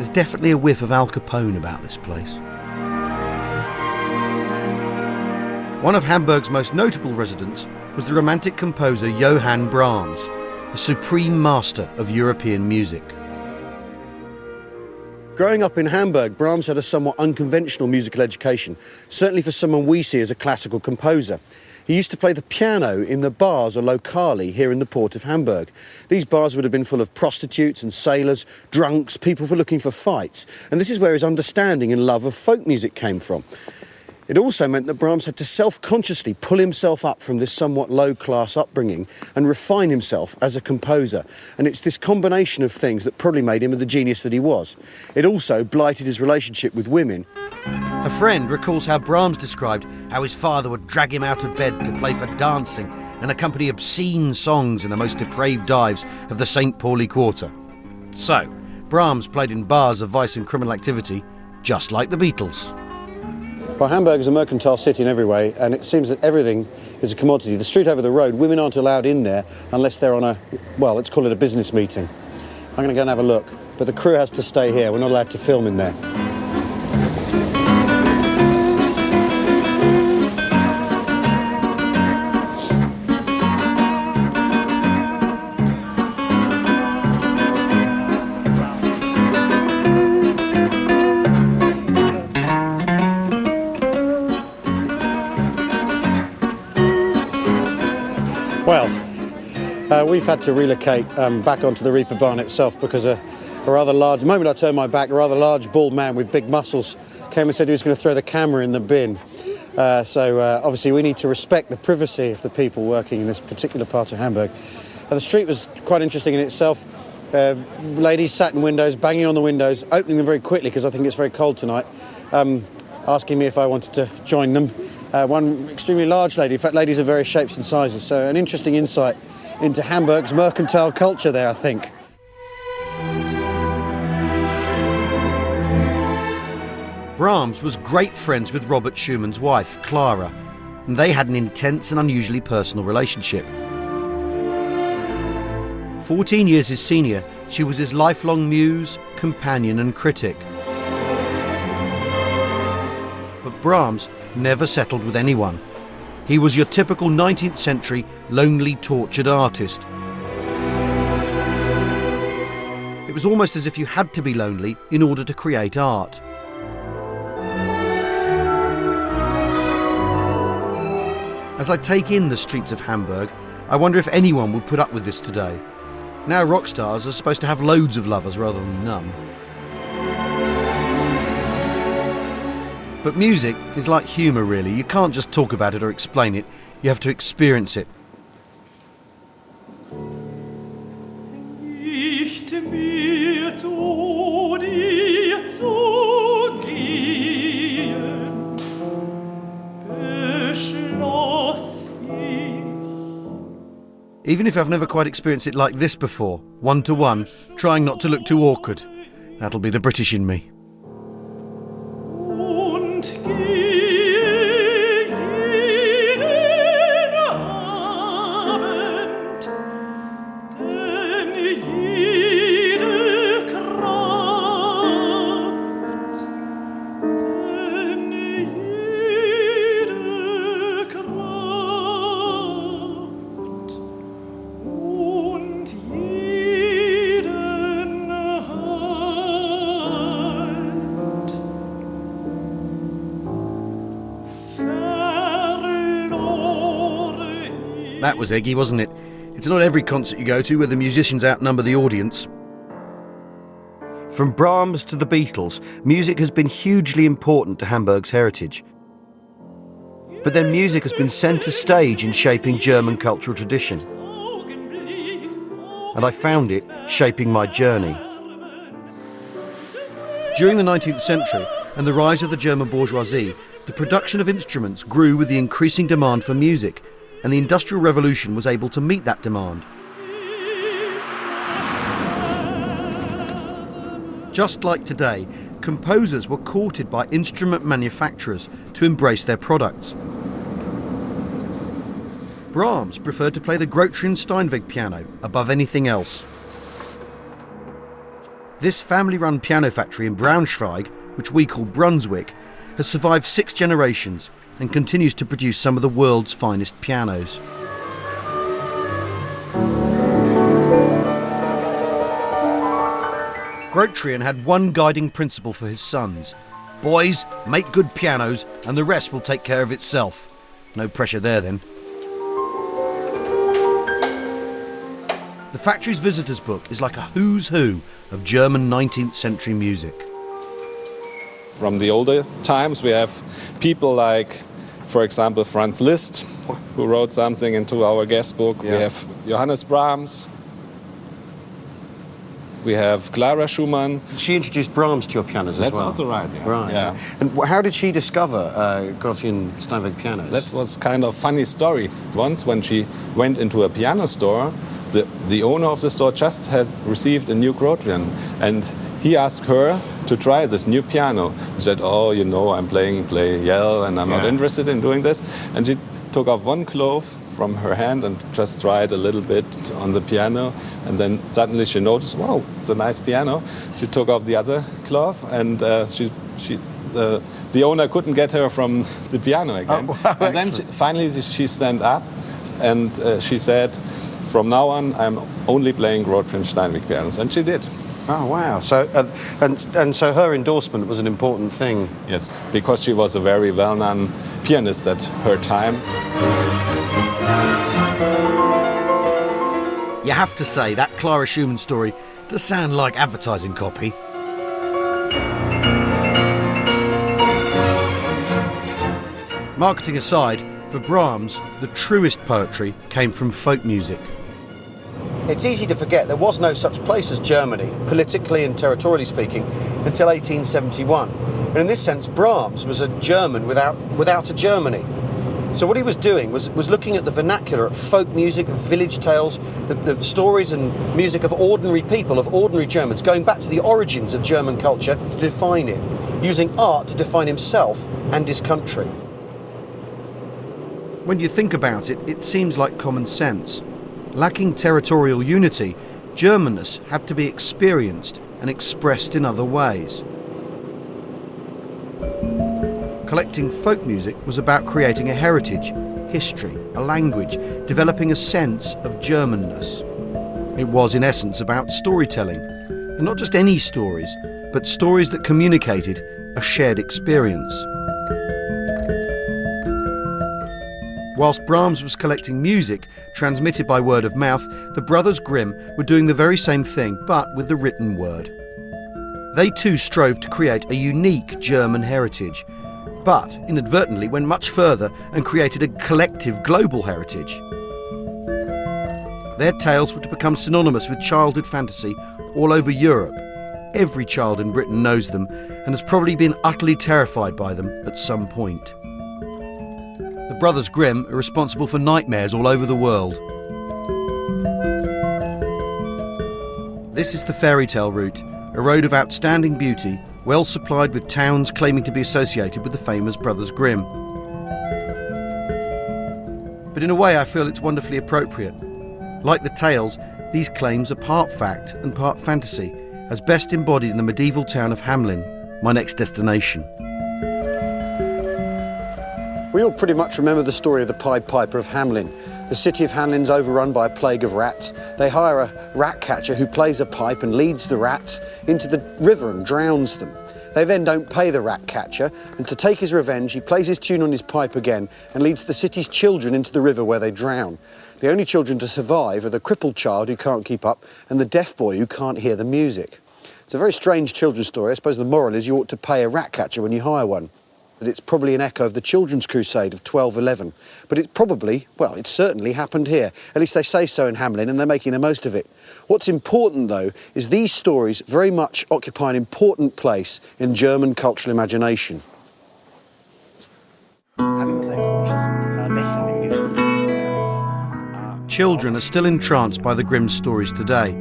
There's definitely a whiff of Al Capone about this place. One of Hamburg's most notable residents was the romantic composer Johann Brahms, a supreme master of European music. Growing up in Hamburg, Brahms had a somewhat unconventional musical education, certainly for someone we see as a classical composer. He used to play the piano in the bars or locali here in the port of Hamburg. These bars would have been full of prostitutes and sailors, drunks, people looking for fights. And this is where his understanding and love of folk music came from. It also meant that Brahms had to self-consciously pull himself up from this somewhat low-class upbringing and refine himself as a composer. And it's this combination of things that probably made him the genius that he was. It also blighted his relationship with women. A friend recalls how Brahms described how his father would drag him out of bed to play for dancing and accompany obscene songs in the most depraved dives of the St. Pauli Quarter. So, Brahms played in bars of vice and criminal activity, just like the Beatles. Well, Hamburg is a mercantile city in every way, and it seems that everything is a commodity. The street over the road, women aren't allowed in there unless they're on let's call it a business meeting. I'm going to go and have a look, but the crew has to stay here. We're not allowed to film in there. We've had to relocate back onto the Reaper barn itself because a rather large, the moment I turned my back, a rather large bald man with big muscles came and said he was going to throw the camera in the bin. Obviously we need to respect the privacy of the people working in this particular part of Hamburg. The street was quite interesting in itself. Ladies sat in windows, banging on the windows, opening them very quickly because I think it's very cold tonight, asking me if I wanted to join them. One extremely large lady, in fact ladies of various shapes and sizes, so an interesting insight into Hamburg's mercantile culture there, I think. Brahms was great friends with Robert Schumann's wife, Clara, and they had an intense and unusually personal relationship. 14 years his senior, she was his lifelong muse, companion and critic. But Brahms never settled with anyone. He was your typical 19th century, lonely, tortured artist. It was almost as if you had to be lonely in order to create art. As I take in the streets of Hamburg, I wonder if anyone would put up with this today. Now rock stars are supposed to have loads of lovers rather than none. But music is like humour, really. You can't just talk about it or explain it. You have to experience it. Even if I've never quite experienced it like this before, one-to-one, trying not to look too awkward. That'll be the British in me. That was eggy, wasn't it? It's not every concert you go to where the musicians outnumber the audience. From Brahms to the Beatles, music has been hugely important to Hamburg's heritage. But then music has been centre stage in shaping German cultural tradition. And I found it shaping my journey. During the 19th century and the rise of the German bourgeoisie, the production of instruments grew with the increasing demand for music, and the Industrial Revolution was able to meet that demand. Just like today, composers were courted by instrument manufacturers to embrace their products. Brahms preferred to play the Grotrin Steinweg piano above anything else. This family-run piano factory in Braunschweig, which we call Brunswick, has survived 6 generations and continues to produce some of the world's finest pianos. Grotrian had one guiding principle for his sons. Boys, make good pianos and the rest will take care of itself. No pressure there then. The factory's visitors book is like a who's who of German 19th century music. From the older times we have people like, for example, Franz Liszt, who wrote something into our guest book. Yeah. We have Johannes Brahms. We have Clara Schumann. She introduced Brahms to your pianos as well? That's also right, yeah. Right. Yeah. And how did she discover Grotrian Steinweg pianos? That was kind of funny story. Once when she went into a piano store, the owner of the store just had received a new Grotrian, and he asked her to try this new piano. She said, oh, you know, I'm playing Yell, and I'm not interested in doing this. And she took off one clove from her hand and just tried a little bit on the piano, and then suddenly she noticed, wow, it's a nice piano. She took off the other clove, and the owner couldn't get her from the piano again. Oh, wow, and then finally she stand up, and she said, from now on, I'm only playing Grotrian Steinweg pianos, and she did. Oh wow! So and so her endorsement was an important thing. Yes, because she was a very well-known pianist at her time. You have to say, that Clara Schumann story does sound like advertising copy. Marketing aside, for Brahms, the truest poetry came from folk music. It's easy to forget there was no such place as Germany, politically and territorially speaking, until 1871. And in this sense, Brahms was a German without a Germany. So what he was doing was looking at the vernacular, at folk music, of village tales, the stories and music of ordinary people, of ordinary Germans, going back to the origins of German culture to define it, using art to define himself and his country. When you think about it, it seems like common sense. Lacking territorial unity, Germanness had to be experienced and expressed in other ways. Collecting folk music was about creating a heritage, history, a language, developing a sense of Germanness. It was, in essence, about storytelling, and not just any stories, but stories that communicated a shared experience. Whilst Brahms was collecting music transmitted by word of mouth, the Brothers Grimm were doing the very same thing, but with the written word. They too strove to create a unique German heritage, but inadvertently went much further and created a collective global heritage. Their tales were to become synonymous with childhood fantasy all over Europe. Every child in Britain knows them and has probably been utterly terrified by them at some point. The Brothers Grimm are responsible for nightmares all over the world. This is the fairy tale route, a road of outstanding beauty, well supplied with towns claiming to be associated with the famous Brothers Grimm. But in a way I feel it's wonderfully appropriate. Like the tales, these claims are part fact and part fantasy, as best embodied in the medieval town of Hamelin, my next destination. We all pretty much remember the story of the Pied Piper of Hamelin. The city of Hamelin's overrun by a plague of rats. They hire a rat catcher who plays a pipe and leads the rats into the river and drowns them. They then don't pay the rat catcher, and to take his revenge, he plays his tune on his pipe again and leads the city's children into the river where they drown. The only children to survive are the crippled child who can't keep up and the deaf boy who can't hear the music. It's a very strange children's story. I suppose the moral is you ought to pay a rat catcher when you hire one. That it's probably an echo of the Children's Crusade of 1211. But it's probably, well, it certainly happened here. At least they say so in Hamelin, and they're making the most of it. What's important, though, is these stories very much occupy an important place in German cultural imagination. Children are still entranced by the Grimm stories today.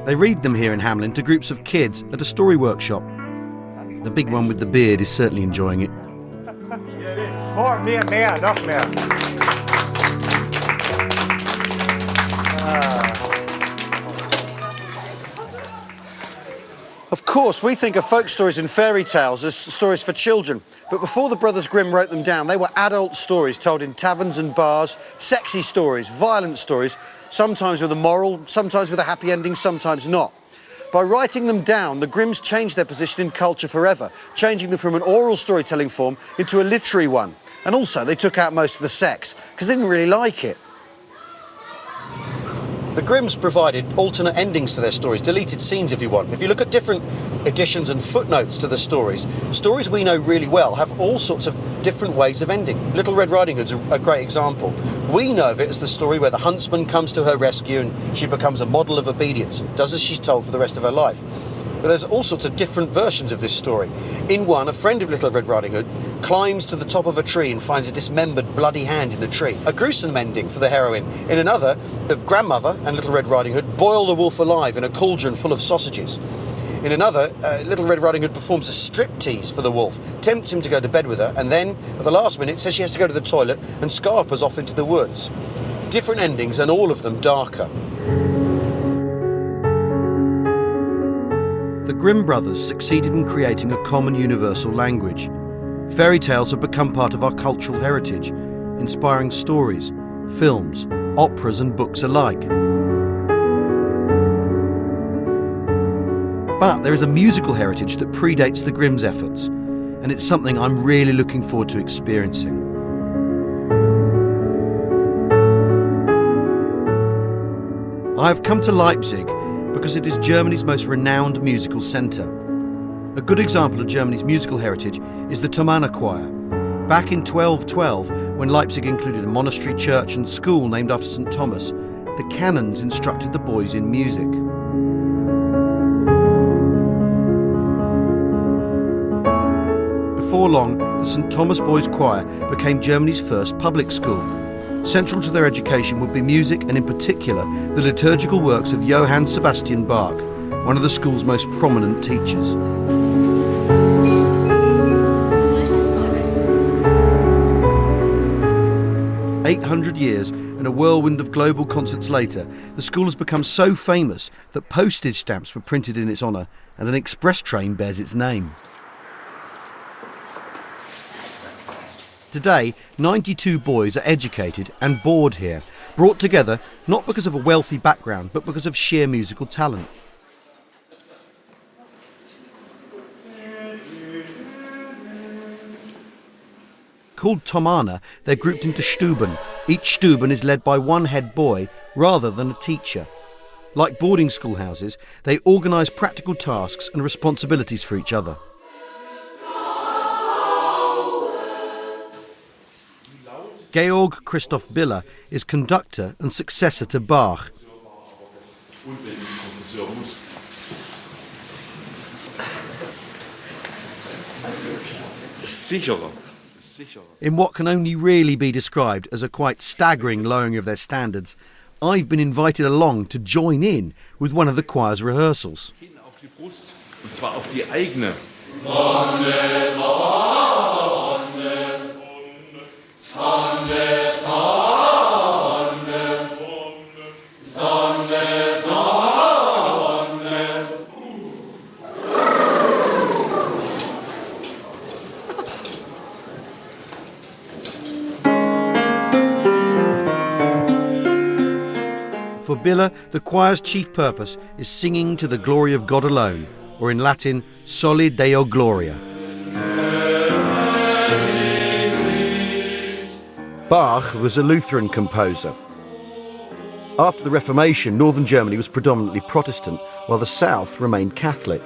They read them here in Hamelin to groups of kids at a story workshop. The big one with the beard is certainly enjoying it. More, mehr, noch mehr. course, we think of folk stories and fairy tales as stories for children, but before the Brothers Grimm wrote them down, they were adult stories told in taverns and bars, sexy stories, violent stories, sometimes with a moral, sometimes with a happy ending, sometimes not. By writing them down, the Grimms changed their position in culture forever, changing them from an oral storytelling form into a literary one. And also, they took out most of the sex, because they didn't really like it. The Grimms provided alternate endings to their stories, deleted scenes if you want. If you look at different editions and footnotes to the stories we know really well have all sorts of different ways of ending. Little Red Riding Hood's a great example. We know of it as the story where the huntsman comes to her rescue and she becomes a model of obedience and does as she's told for the rest of her life. But there's all sorts of different versions of this story. In one, a friend of Little Red Riding Hood climbs to the top of a tree and finds a dismembered, bloody hand in the tree. A gruesome ending for the heroine. In another, the grandmother and Little Red Riding Hood boil the wolf alive in a cauldron full of sausages. In another, Little Red Riding Hood performs a striptease for the wolf, tempts him to go to bed with her, and then, at the last minute, says she has to go to the toilet and scarpers off into the woods. Different endings, and all of them darker. The Grimm brothers succeeded in creating a common universal language. Fairy tales have become part of our cultural heritage, inspiring stories, films, operas and books alike. But there is a musical heritage that predates the Grimm's efforts, and it's something I'm really looking forward to experiencing. I have come to Leipzig because it is Germany's most renowned musical centre. A good example of Germany's musical heritage is the Thomaner Choir. Back in 1212, when Leipzig included a monastery, church and school named after St. Thomas, the canons instructed the boys in music. Before long, the St. Thomas Boys Choir became Germany's first public school. Central to their education would be music, and in particular, the liturgical works of Johann Sebastian Bach, one of the school's most prominent teachers. "800 years and a whirlwind of global concerts later, the school has become so famous that postage stamps were printed in its honour, and an express train bears its name. Today, 92 boys are educated and board here, brought together not because of a wealthy background, but because of sheer musical talent. Called Thomaner, they're grouped into Stuben. Each Stuben is led by one head boy rather than a teacher. Like boarding school houses, they organise practical tasks and responsibilities for each other. Georg Christoph Biller is conductor and successor to Bach. In what can only really be described as a quite staggering lowering of their standards, I've been invited along to join in with one of the choir's rehearsals. For Biller, the choir's chief purpose is singing to the glory of God alone, or in Latin, Soli Deo Gloria. Bach was a Lutheran composer. After the Reformation, northern Germany was predominantly Protestant, while the south remained Catholic.